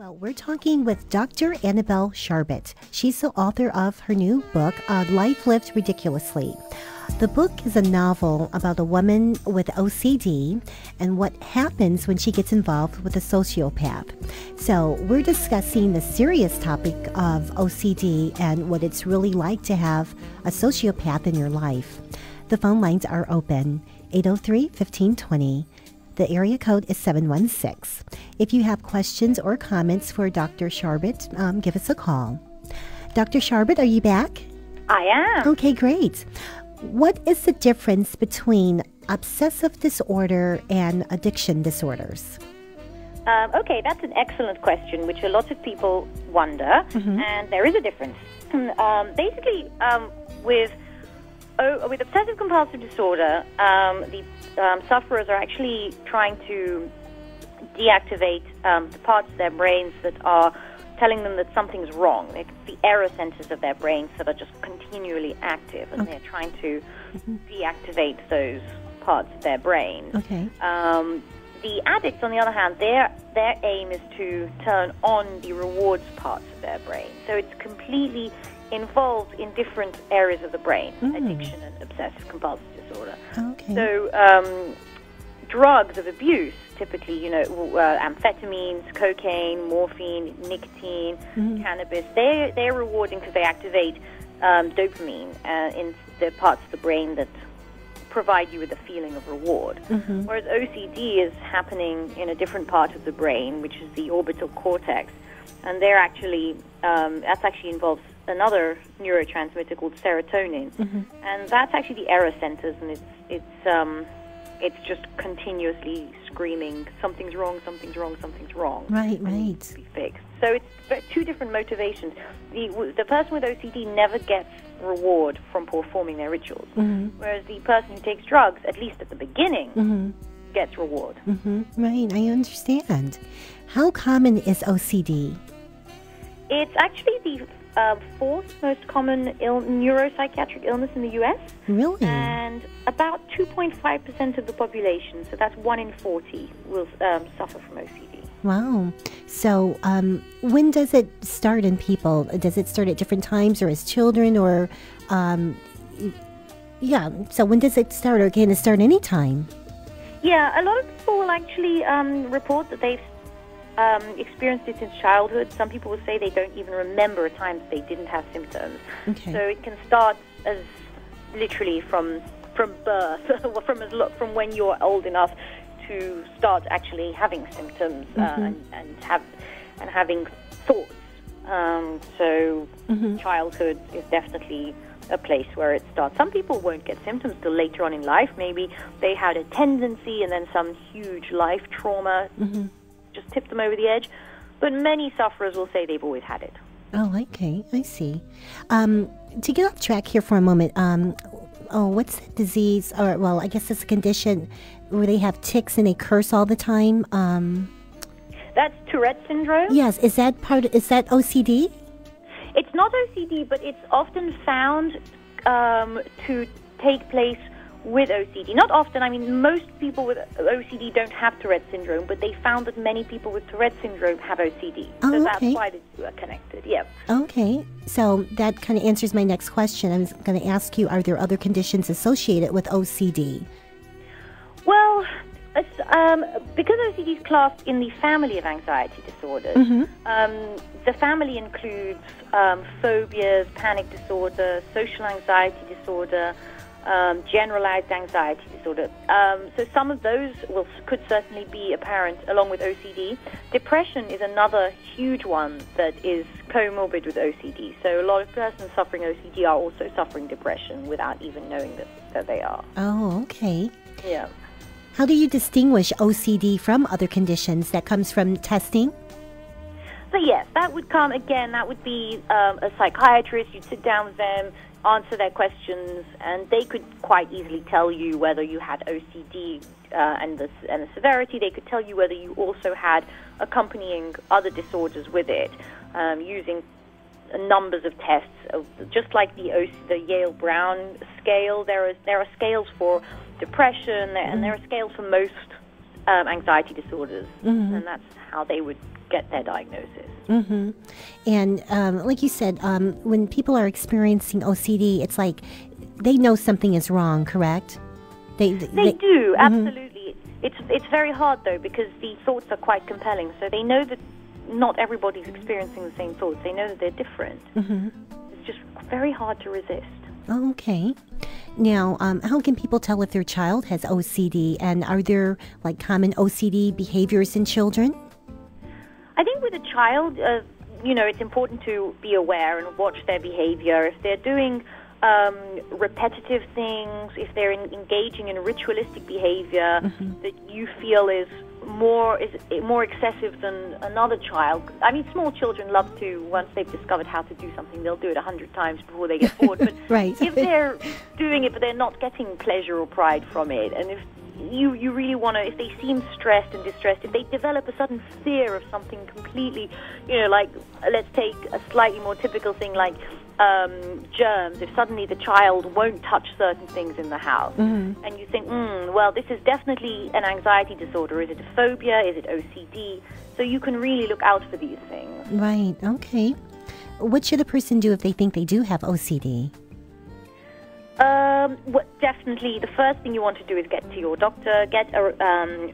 Well, we're talking with Dr. Annabelle Charbit. She's the author of her new book, Life Lived Ridiculously. The book is a novel about a woman with OCD and what happens when she gets involved with a sociopath. So we're discussing the serious topic of OCD and what it's really like to have a sociopath in your life. The phone lines are open, 803-1520. The area code is 716. If you have questions or comments for Dr. Charbit, give us a call. Dr. Charbit, are you back? I am. Okay, great. What is the difference between obsessive disorder and addiction disorders? Okay, that's an excellent question, which a lot of people wonder, and there is a difference. Basically, with obsessive compulsive disorder, the sufferers are actually trying to deactivate the parts of their brains that are telling them that something's wrong. The error centers of their brains that are just continually active, and they're trying to deactivate those parts of their brains. Okay. The addicts, on the other hand, their aim is to turn on the rewards parts of their brain. So it's completely involved in different areas of the brain, addiction and obsessive compulsive disorder. Okay. So drugs of abuse, typically, amphetamines, cocaine, morphine, nicotine, cannabis, they're rewarding because they activate dopamine in the parts of the brain that provide you with a feeling of reward. Whereas OCD is happening in a different part of the brain, which is the orbital cortex, and they're actually that's actually involves another neurotransmitter called serotonin, and that's actually the error centers, and it's just continuously screaming, something's wrong, something's wrong, something's wrong. Right. Needs to be fixed. So it's two different motivations. The person with OCD never gets reward from performing their rituals, whereas the person who takes drugs, at least at the beginning, gets reward. Right, I understand. How common is OCD? It's actually the fourth most common neuropsychiatric illness in the U.S. Really? And about 2.5% of the population, so that's 1 in 40, will suffer from OCD. Wow. So when does it start in people? Does it start at different times or as children or, so when does it start, or can it start any time? Yeah, a lot of people will actually report that they've experienced it since childhood. Some people will say they don't even remember a time that they didn't have symptoms. Okay. So it can start as literally from birth, from when you're old enough to start actually having symptoms and having thoughts. So childhood is definitely a place where it starts. Some people won't get symptoms till later on in life. Maybe they had a tendency and then some huge life trauma just tipped them over the edge. But many sufferers will say they've always had it. Oh, okay. I see. To get off track here for a moment, what's the disease? Or, well, I guess it's a condition where they have tics and they curse all the time. That's Tourette syndrome. Yes. Is that OCD? It's not OCD, but it's often found to take place with OCD. Not often. I mean, most people with OCD don't have Tourette syndrome, but they found that many people with Tourette syndrome have OCD. So that's why the two are connected. Yeah. Okay. So that kind of answers my next question. I was going to ask you, are there other conditions associated with OCD? Well, because OCD is classed in the family of anxiety disorders, the family includes phobias, panic disorder, social anxiety disorder, generalized anxiety disorder. So some of those could certainly be apparent along with OCD. Depression is another huge one that is comorbid with OCD. So a lot of persons suffering OCD are also suffering depression without even knowing that they are. Oh, okay. Yeah. How do you distinguish OCD from other conditions? That comes from testing? So yes, that would come, again, that would be a psychiatrist. You'd sit down with them, answer their questions, and they could quite easily tell you whether you had OCD and the severity. They could tell you whether you also had accompanying other disorders with it, using numbers of tests. Just like the Yale-Brown scale, there are scales for depression, and there are scales for most anxiety disorders, and that's how they would get their diagnosis. Mm-hmm. And like you said, when people are experiencing OCD, it's like they know something is wrong, correct? They do, absolutely. It's very hard, though, because the thoughts are quite compelling. So they know that not everybody's experiencing the same thoughts. They know that they're different. Mm-hmm. It's just very hard to resist. Okay. Now, how can people tell if their child has OCD? And are there, like, common OCD behaviors in children? I think with a child, it's important to be aware and watch their behavior. If they're doing repetitive things, if they're engaging in ritualistic behavior that you feel is more excessive than another child. I mean, small children love to, once they've discovered how to do something, they'll do it 100 times before they get bored. But right. If they're doing it but they're not getting pleasure or pride from it, and if you really want to, if they seem stressed and distressed, if they develop a sudden fear of something completely, like, let's take a slightly more typical thing like germs. If suddenly the child won't touch certain things in the house, and you think, well, this is definitely an anxiety disorder. Is it a phobia? Is it OCD? So you can really look out for these things. Right, okay. What should a person do if they think they do have OCD? Definitely, the first thing you want to do is get to your doctor, get a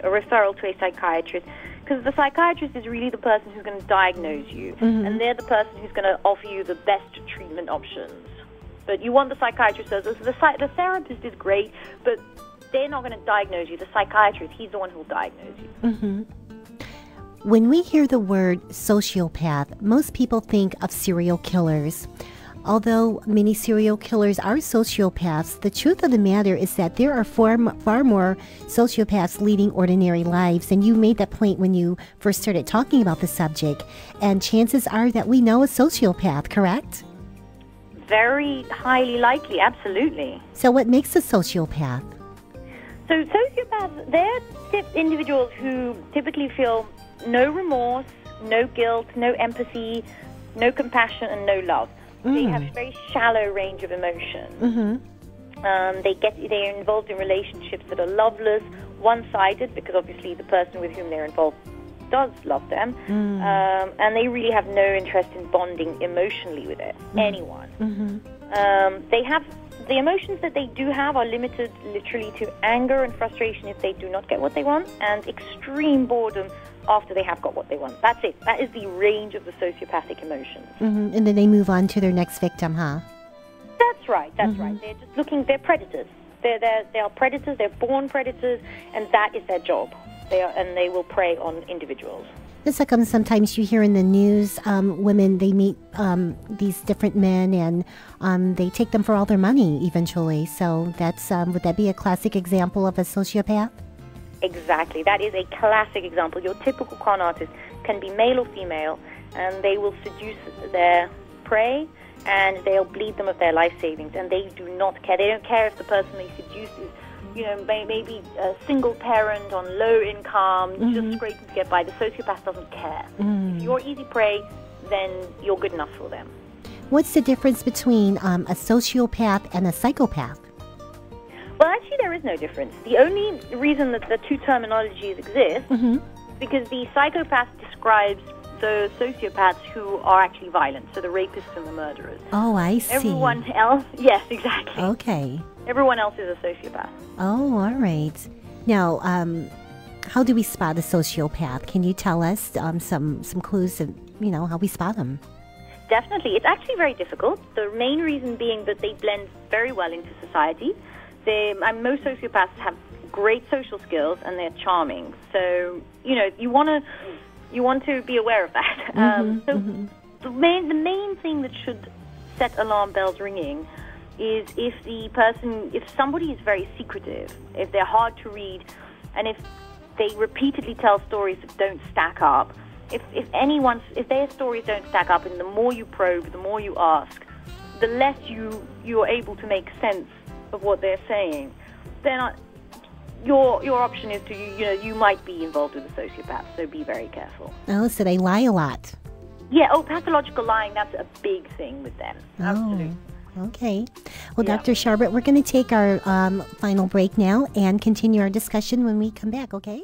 referral to a psychiatrist, because the psychiatrist is really the person who's going to diagnose you, and they're the person who's going to offer you the best treatment options. But you want the psychiatrist, the therapist is great, but they're not going to diagnose you. The psychiatrist, he's the one who will diagnose you. When we hear the word sociopath, most people think of serial killers. Although many serial killers are sociopaths, the truth of the matter is that there are far more sociopaths leading ordinary lives. And you made that point when you first started talking about the subject. And chances are that we know a sociopath, correct? Very highly likely, absolutely. So what makes a sociopath? So sociopaths, they're individuals who typically feel no remorse, no guilt, no empathy, no compassion, and no love. They have a very shallow range of emotions. They're involved in relationships that are loveless, one-sided, because obviously the person with whom they're involved does love them, and they really have no interest in bonding emotionally with anyone. They have the emotions that they do have are limited literally to anger and frustration if they do not get what they want, and extreme boredom after they have got what they want. That's it. That is the range of the sociopathic emotions. And then they move on to their next victim, huh? That's right. They're just looking. They're predators. They are predators. They're born predators, and that is their job. They will prey on individuals. It's like sometimes you hear in the news, women, they meet these different men, and they take them for all their money eventually. So that's would that be a classic example of a sociopath? Exactly. That is a classic example. Your typical con artist can be male or female, and they will seduce their prey, and they'll bleed them of their life savings, and they do not care. They don't care if the person they seduce is, maybe a single parent on low income, just scraping to get by. The sociopath doesn't care. If you're easy prey, then you're good enough for them. What's the difference between a sociopath and a psychopath? Well, actually, there is no difference. The only reason that the two terminologies exist is because the psychopath describes the sociopaths who are actually violent, so the rapists and the murderers. Oh, I see. Everyone else, yes, exactly. Okay. Everyone else is a sociopath. Oh, all right. Now, how do we spot a sociopath? Can you tell us some clues of, how we spot them? Definitely. It's actually very difficult. The main reason being that they blend very well into society. Most sociopaths have great social skills, and they're charming. So, you want to be aware of that. The main thing that should set alarm bells ringing is if somebody is very secretive, if they're hard to read, and if they repeatedly tell stories that don't stack up. If their stories don't stack up, and the more you probe, the more you ask, the less you're able to make sense of what they're saying, then your option is to you might be involved with a sociopath, so be very careful. Oh, so they lie a lot. Yeah, pathological lying, that's a big thing with them. Absolutely. Okay. Well, yeah. Dr. Charbit, we're going to take our final break now and continue our discussion when we come back, okay?